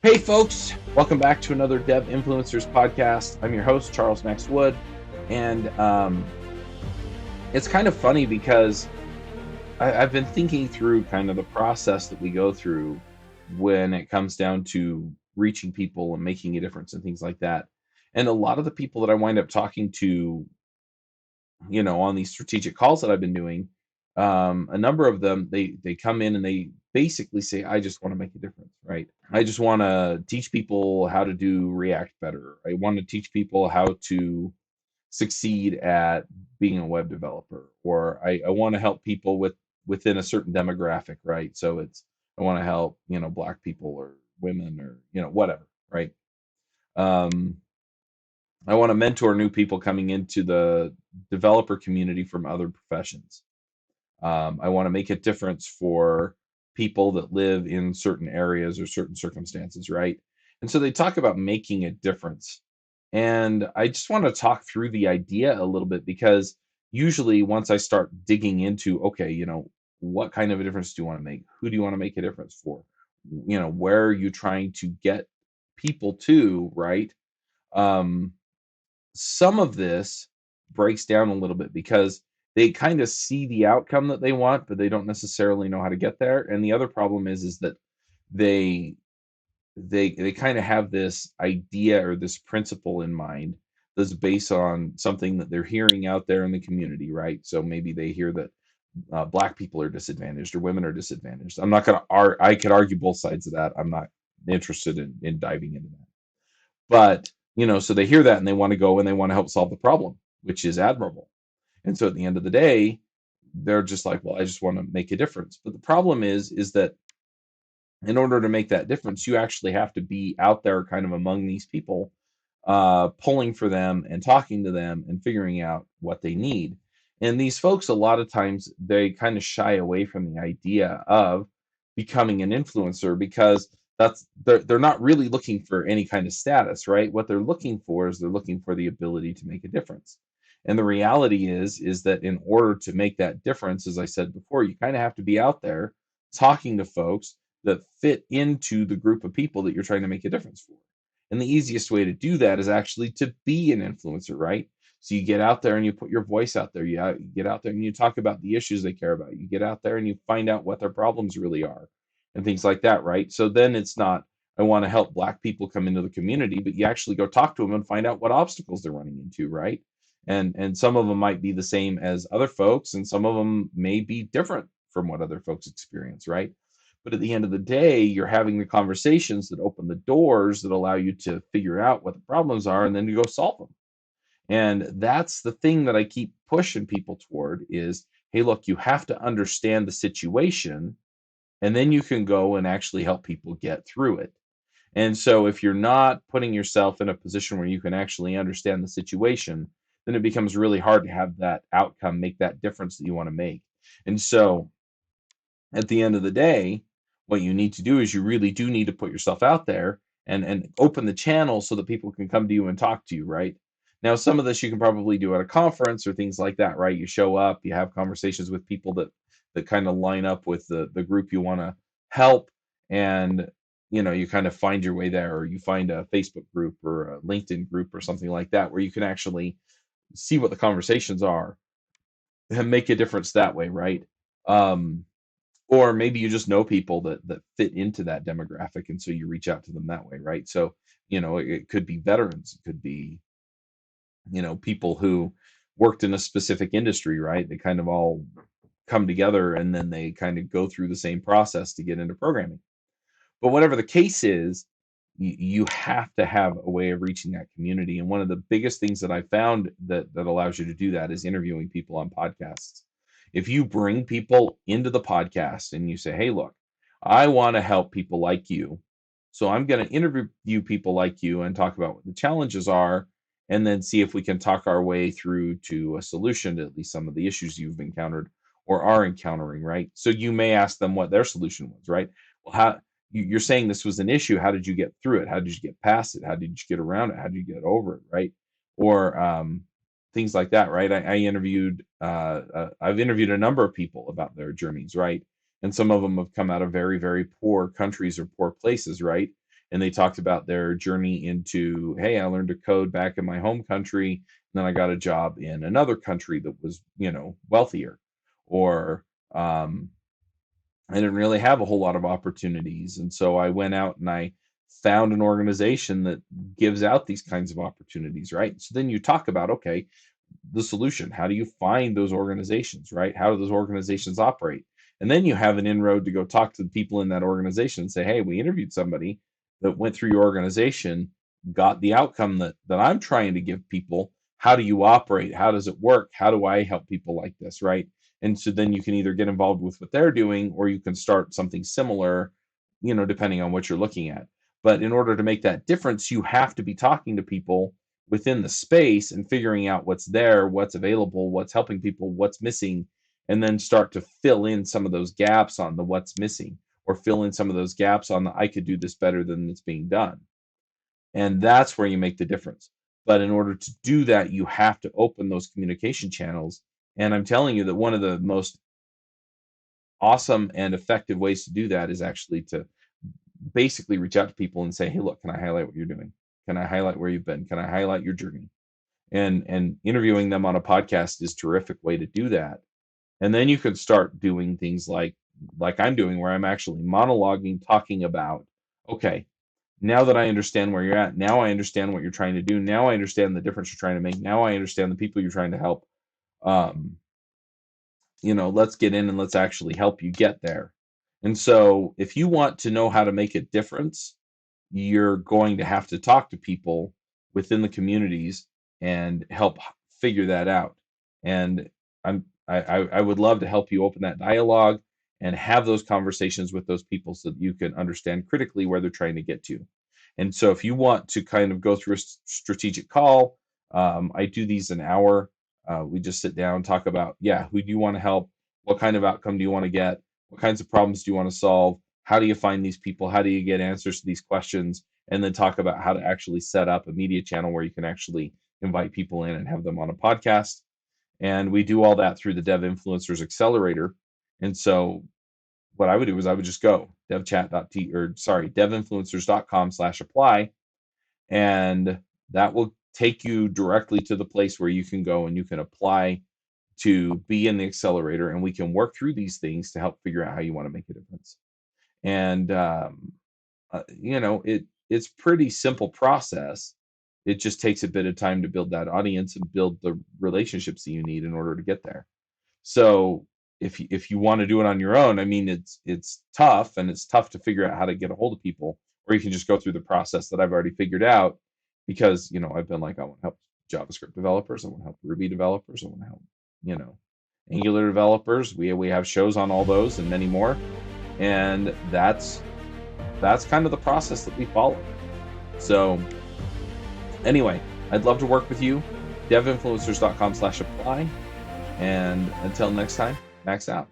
Hey, folks, welcome back to another Dev Influencers podcast. I'm your host, Charles Max Wood. And it's kind of funny because I've been thinking through kind of the process that we go through when it comes down to reaching people and making a difference and things like that. And a lot of the people that I wind up talking to, on these strategic calls that I've been doing, a number of them, they come in and they basically say, I just want to make a difference, right? I just want to teach people how to do React better. I want to teach people how to succeed at being a web developer, or I want to help people within a certain demographic, right? So I want to help, black people or women or whatever, right? Um, I want to mentor new people coming into the developer community from other professions. I want to make a difference for people that live in certain areas or certain circumstances, right? And so they talk about making a difference. And I just want to talk through the idea a little bit because usually once I start digging into, okay, what kind of a difference do you want to make? Who do you want to make a difference for? Where are you trying to get people to, right? Um, some of this breaks down a little bit because they kind of see the outcome that they want, but they don't necessarily know how to get there. And the other problem is that they they kind of have this idea or this principle in mind that's based on something that they're hearing out there in the community, right? So maybe they hear that black people are disadvantaged or women are disadvantaged. I'm not going to I could argue both sides of that. I'm not interested in diving into that. But, so they hear that and they want to go and they want to help solve the problem, which is admirable. And so at the end of the day, they're just like, well, I just want to make a difference. But the problem is that in order to make that difference, you actually have to be out there kind of among these people, pulling for them and talking to them and figuring out what they need. And these folks, a lot of times, they kind of shy away from the idea of becoming an influencer because they're not really looking for any kind of status, right? What they're looking for is they're looking for the ability to make a difference. And the reality is that in order to make that difference, as I said before, you kind of have to be out there talking to folks that fit into the group of people that you're trying to make a difference for. And the easiest way to do that is actually to be an influencer, right? So you get out there and you put your voice out there. You get out there and you talk about the issues they care about. You get out there and you find out what their problems really are and things like that, right? So then it's not, I want to help black people come into the community, but you actually go talk to them and find out what obstacles they're running into, right? And some of them might be the same as other folks, and some of them may be different from what other folks experience, right? But at the end of the day, you're having the conversations that open the doors that allow you to figure out what the problems are and then you go solve them. And that's the thing that I keep pushing people toward is, hey, look, you have to understand the situation and then you can go and actually help people get through it. And so if you're not putting yourself in a position where you can actually understand the situation, then it becomes really hard to have that outcome make that difference that you want to make. And so at the end of the day, what you need to do is you really do need to put yourself out there and open the channel so that people can come to you and talk to you, right? Now, some of this you can probably do at a conference or things like that, right? You show up, you have conversations with people that kind of line up with the group you want to help, and you kind of find your way there, or you find a Facebook group or a LinkedIn group or something like that where you can actually see what the conversations are and make a difference that way, right? Um, or maybe you just know people that fit into that demographic, and so you reach out to them that way, right? So, it could be veterans, it could be, people who worked in a specific industry, right? They kind of all come together and then they kind of go through the same process to get into programming. But whatever the case is, you have to have a way of reaching that community. And one of the biggest things that I found that allows you to do that is interviewing people on podcasts. If you bring people into the podcast and you say, hey, look, I want to help people like you. So I'm going to interview people like you and talk about what the challenges are, and then see if we can talk our way through to a solution to at least some of the issues you've encountered or are encountering, right? So you may ask them what their solution was, right? Well, you're saying this was an issue. How did you get through it? How did you get past it? How did you get around it? How did you get over it? Right? Or things like that, right? I've interviewed a number of people about their journeys, right? And some of them have come out of very, very poor countries or poor places, right? and they talked about their journey into, hey, I learned to code back in my home country, and then I got a job in another country that was, wealthier, or I didn't really have a whole lot of opportunities. And so I went out and I found an organization that gives out these kinds of opportunities, right? So then you talk about, okay, the solution. How do you find those organizations, right? How do those organizations operate? And then you have an inroad to go talk to the people in that organization and say, hey, we interviewed somebody that went through your organization, got the outcome that I'm trying to give people. How do you operate? How does it work? How do I help people like this, right? And so then you can either get involved with what they're doing, or you can start something similar, depending on what you're looking at. But in order to make that difference, you have to be talking to people within the space and figuring out what's there, what's available, what's helping people, what's missing, and then start to fill in some of those gaps on the what's missing, or fill in some of those gaps on the I could do this better than it's being done. And that's where you make the difference. But in order to do that, you have to open those communication channels. And I'm telling you that one of the most awesome and effective ways to do that is actually to basically reach out to people and say, hey, look, can I highlight what you're doing? Can I highlight where you've been? Can I highlight your journey? And interviewing them on a podcast is a terrific way to do that. And then you can start doing things like I'm doing, where I'm actually monologuing, talking about, okay, now that I understand where you're at, now I understand what you're trying to do, now I understand the difference you're trying to make, now I understand the people you're trying to help. Let's get in and let's actually help you get there. And so if you want to know how to make a difference, you're going to have to talk to people within the communities and help figure that out. And I would love to help you open that dialogue and have those conversations with those people so that you can understand critically where they're trying to get to. And so if you want to kind of go through a strategic call, I do these an hour. We just sit down, talk about, who do you want to help? What kind of outcome do you want to get? What kinds of problems do you want to solve? How do you find these people? How do you get answers to these questions? And then talk about how to actually set up a media channel where you can actually invite people in and have them on a podcast. And we do all that through the Dev Influencers Accelerator. And so what I would do is I would just go devinfluencers.com/apply. And that will take you directly to the place where you can go and you can apply to be in the accelerator, and we can work through these things to help figure out how you want to make a difference. And it's pretty simple process. It just takes a bit of time to build that audience and build the relationships that you need in order to get there. So if you want to do it on your own, I mean, it's tough, and it's tough to figure out how to get a hold of people, or you can just go through the process that I've already figured out, because I've been like, I want to help JavaScript developers, I want to help Ruby developers, I want to help Angular developers. We have shows on all those and many more, and that's kind of the process that we follow. So anyway, I'd love to work with you. devinfluencers.com/apply. And until next time, max out.